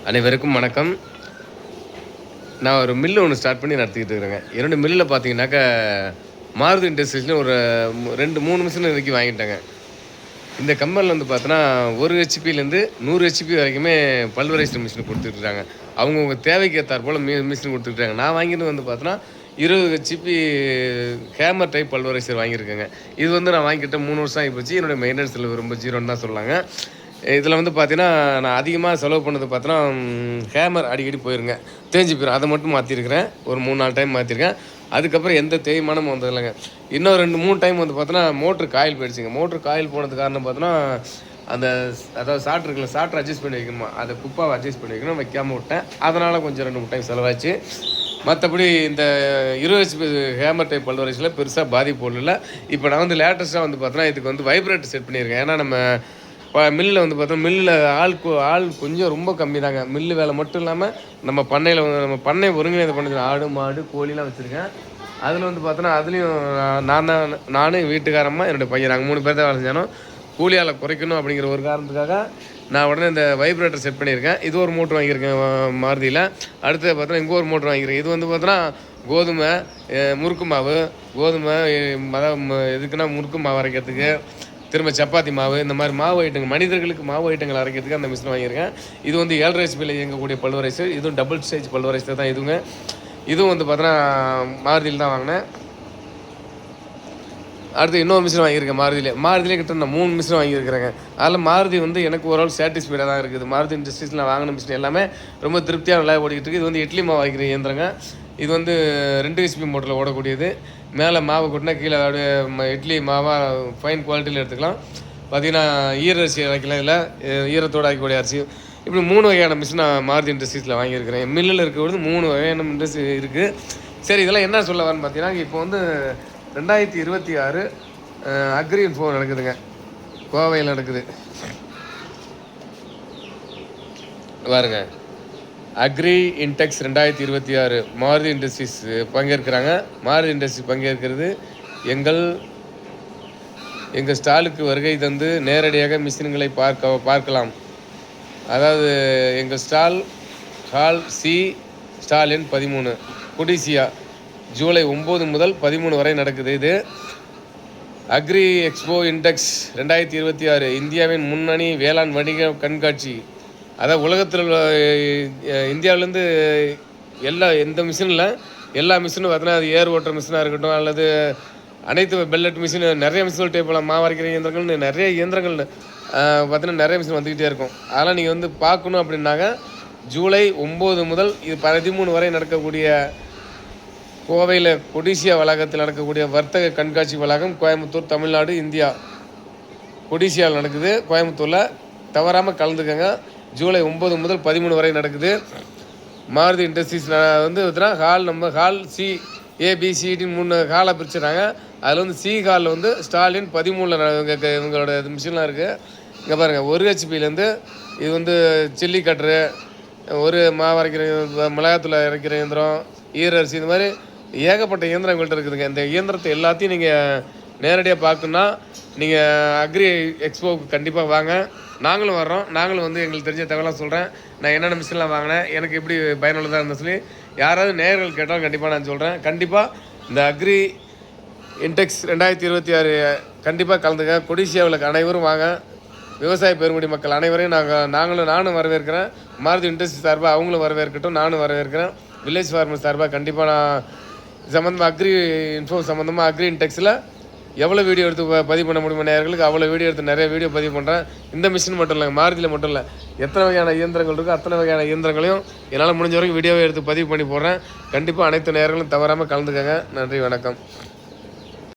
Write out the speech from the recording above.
அனைவருக்கும் வணக்கம். நான் ஒரு மில்லு ஒன்று ஸ்டார்ட் பண்ணி நடத்திக்கிட்டு இருக்கிறேங்க. என்னோடய மில்லில் பார்த்தீங்கன்னாக்கா மாருதி இண்டஸ்ட்ரீஸ்னு ஒரு 2-3 மிஷின் வரைக்கும் வாங்கிட்டேங்க. இந்த கம்பெனியில் வந்து பார்த்தோன்னா 1 ஹெச்பிலேருந்து 100 ஹெச்பி வரைக்குமே பல்வரைஸ்டு மிஷின் கொடுத்துட்ருக்காங்க. அவங்கவுங்க தேவைக்கு ஏற்றாற் போல் மிஷின் கொடுத்துட்ருக்காங்க. நான் வாங்கிட்டு வந்து பார்த்தோன்னா 20 ஹெச்பி ஹேமர் டைப் பல்வரைசர் வாங்கியிருக்கேங்க. இது வந்து நான் வாங்கிக்கிட்ட 3 வருஷம் ஆகிப்போச்சு. என்னுடைய மெயின்டெனன்ஸில் ரொம்ப ஜீரோன்னு தான் சொல்லலாங்க. இதில் வந்து பார்த்தீங்கன்னா நான் அதிகமாக செலவு பண்ணது பார்த்தோன்னா ஹேமர் அடிக்கடி போயிருங்க, தேஞ்சு போயிடும். அதை மட்டும் மாற்றிருக்கிறேன். ஒரு 3-4 டைம் மாற்றிருக்கேன். அதுக்கப்புறம் எந்த தேய்மானமும் வந்ததில்லைங்க. இன்னும் 2-3 டைம் வந்து பார்த்தோன்னா மோட்ரு காயில் போயிடுச்சுங்க. மோட்ரு காயில் போனது காரணம் பார்த்தோன்னா அந்த அதாவது சாட்ரு இருக்குல்ல, சாட்ரு அட்ஜஸ்ட் பண்ணி வைக்கணுமா, அதை குப்பாவை அட்ஜஸ்ட் பண்ணி வைக்கணும், வைக்காமல் விட்டேன். அதனால் கொஞ்சம் 2-3 டைம் செலவாச்சு. மற்றபடி இந்த 20 ஹெச்பி ஹேமர் டைப் பல்வரைஸில் பெருசாக பாதிப்பு இல்லை. இப்போ நான் வந்து லேட்டஸ்ட்டாக வந்து பார்த்தோன்னா இதுக்கு வந்து வைப்ரேட்டர் செட் பண்ணியிருக்கேன். ஏன்னா நம்ம மில்லில் வந்து பார்த்தோம், மில்லில் ஆள் கொஞ்சம் ரொம்ப கம்மி தாங்க. மில்லு வேலை மட்டும் இல்லாமல் நம்ம பண்ணையில் நம்ம பண்ணை ஒருங்கிணைந்த பண்ணி ஆடு மாடு கோழிலாம் வச்சுருக்கேன். அதில் வந்து பார்த்தோன்னா அதுலேயும் நானும் வீட்டுக்காரம்மா என்னுடைய பையன் நாங்கள் 3 பேர் தான் வேலை செஞ்சோம். கூலியால் குறைக்கணும் அப்படிங்கிற ஒரு காரணத்துக்காக நான் உடனே இந்த வைப்ரேட்டர் செட் பண்ணியிருக்கேன். இது ஒரு மோட்ரு வாங்கியிருக்கேன் மாருதியில். அடுத்தது பார்த்தோன்னா இங்கே ஒரு மோட்ரு வாங்கியிருக்கேன். இது வந்து பார்த்தோன்னா கோதுமை முறுக்கு மாவு, கோதுமை எதுக்குன்னா முறுக்கு மாவு அரைக்கிறதுக்கு, திரும்ப சப்பாத்தி மாவு, இந்த மாதிரி மாவு ஐட்டங்கள், மனிதர்களுக்கு மாவு ஐட்டங்கள் அரைக்கிறதுக்கு அந்த மிஷின் வாங்கியிருக்கேன். இது வந்து 7 ஹெச்பியில் இயங்கக்கூடிய பல்வரைசர். இதுவும் டபுள் ஸ்டேஜ் பல்வரைசர் தான். இதுவும் வந்து பார்த்தோன்னா மாருதியில் தான் வாங்கினேன். அடுத்து இன்னொரு மிஷின் வாங்கியிருக்கேன் மாருதியிலே கிட்ட நான் 3 மிஷின் வாங்கியிருக்கிறேங்க. அதில் மாருதி வந்து எனக்கு ஓரளவு சாட்டிஸ்ஃபைடாக தான் இருக்குது. மாருதி இண்டஸ்ட்ரீஸில் வாங்கின மிஷின் எல்லாமே ரொம்ப திருப்தியாக நல்லா ஓடிக்கிட்டு இருக்குது. இது வந்து இட்லி மாவு வாங்கிக்கிற இயந்திரங்க. இது வந்து 2 ஹெச்பி மோட்டரில் ஓடக்கூடியது. மேலே மாவு கொட்டினா கீழே அப்படியே இட்லி மாவாக ஃபைன் குவாலிட்டியில் எடுத்துக்கலாம். பார்த்திங்கன்னா ஈரரிசி அரைக்கலாம், இல்லை ஈரத்தோடு ஆக்கக்கூடிய அரிசி, இப்படி 3 வகையான மிஷின் நான் மாருதி இண்டஸ்ட்ரீஸில் வாங்கியிருக்கிறேன். மில்லில் இருக்கிறது 3 வகையான இண்டஸ்ட்ரி இருக்குது. சரி, இதெல்லாம் என்ன சொல்ல வரேன்னு பார்த்தீங்கன்னா, இப்போ வந்து 2026 அக்ரி இன்ஃபோ நடக்குதுங்க, கோவையில் நடக்குது பாருங்க. அக்ரி இன்டெக்ஸ் 2026 மாருதி இண்டஸ்ட்ரீஸ் பங்கேற்கிறாங்க. மாருதி இண்டஸ்ட்ரீஸ் பங்கேற்கிறது எங்கள் ஸ்டாலுக்கு வருகை தந்து நேரடியாக மிஷின்களை பார்க்கலாம். அதாவது எங்கள் ஸ்டால் ஹால் சி, ஸ்டால் எண் 13, கொடிசியா, ஜூலை 9 முதல் 13 வரை நடக்குது. இது அக்ரி எக்ஸ்போ இன்டெக்ஸ் 2026 இந்தியாவின் முன்னணி வேளாண் வணிக கண்காட்சி. அதாவது உலகத்தில் இந்தியாவிலேருந்து எந்த மிஷினில் எல்லா மிஷினும் பார்த்தீங்கன்னா அது ஏர் ஓட்டுற மிஷினாக இருக்கட்டும், அல்லது அனைத்து பெல்லட் மிஷின், நிறைய மிஷின்கள் டைப்பில் மாவரைக்கிற இயந்திரங்கள்னு நிறைய இயந்திரங்கள் பார்த்தீங்கன்னா நிறைய மிஷின் வந்துக்கிட்டே இருக்கும். அதெல்லாம் நீங்கள் வந்து பார்க்கணும் அப்படின்னாக்க ஜூலை 9 முதல் 13 வரை நடக்கக்கூடிய கோவையில் கொடிசியா வளாகத்தில் நடக்கக்கூடிய வர்த்தக கண்காட்சி வளாகம், கோயம்புத்தூர், தமிழ்நாடு, இந்தியா. கொடிசியாவில் நடக்குது, கோயம்புத்தூரில். தவறாமல் கலந்துக்கங்க. ஜூலை 9 முதல் 13 வரை நடக்குது. மாருதி இண்டஸ்ட்ரீஸ் வந்து ஹால் சி, ஏபிசிடின்னு 3 ஹாலாக பிரிச்சுறாங்க. அதில் வந்து சி ஹாலில் வந்து ஸ்டாலின் 13 இவங்களோட மிஷின்லாம் இருக்குது. இங்கே பாருங்கள், 1 ஹெச்பிலேருந்து இது வந்து சில்லி கட்டரு, ஒரு மாவு அரைக்கிற, மிளகாத்தூள் அரைக்கிற இயந்திரம், ஈரரிசி, இந்த மாதிரி ஏகப்பட்ட இயந்திரம் எங்கள்கிட்ட இருக்குதுங்க. இந்த இயந்திரத்தை எல்லாத்தையும் நீங்கள் நேரடியாக பார்க்கணுன்னா நீங்கள் அக்ரி எக்ஸ்போவுக்கு கண்டிப்பாக வாங்க. நாங்களும் வர்றோம். நாங்களும் வந்து எங்களுக்கு தெரிஞ்ச தகவலாக சொல்கிறேன். நான் என்னென்ன மிஷின்லாம் வாங்கினேன், எனக்கு எப்படி பயனுள்ளதாக இருந்தேன்னு சொல்லி யாராவது நேயர்கள் கேட்டாலும் கண்டிப்பாக நான் சொல்கிறேன். கண்டிப்பாக இந்த அக்ரி இன்டெக்ஸ் 2026 கண்டிப்பாக கலந்துங்க. கொடிசியாவில் அனைவரும் வாங்க. விவசாய பெருங்குடி மக்கள் அனைவரையும் நானும் வரவேற்கிறேன். மாருதி இண்டஸ்ட்ரி சார்பாக அவங்களும் வரவேற்கட்டும், நானும் வரவேற்கிறேன். வில்லேஜ் ஃபார்மர் சார்பாக கண்டிப்பாக நான் சம்மந்தமாக அக்ரி இன்ஃபோ சம்மந்தமாக அக்ரி இன்டெக்ஸில் எவ்வளோ வீடியோ எடுத்து பதிவு பண்ண முடியுமா நேயர்களுக்கு அவ்வளோ வீடியோ எடுத்து நிறைய வீடியோ பதிவு பண்ணுறேன். இந்த மிஷின் மட்டும் இல்லைங்க, மாருதியில் மட்டும் இல்லை, எத்தனை வகையான இயந்திரங்கள் இருக்கோ அத்தனை வகையான இயந்திரங்களையும் என்னால் முடிஞ்ச வரைக்கும் வீடியோவை எடுத்து பதிவு பண்ணி போடுறேன். கண்டிப்பாக அனைத்து நேயர்களும் தவறாமல் கலந்துக்கங்க. நன்றி, வணக்கம்.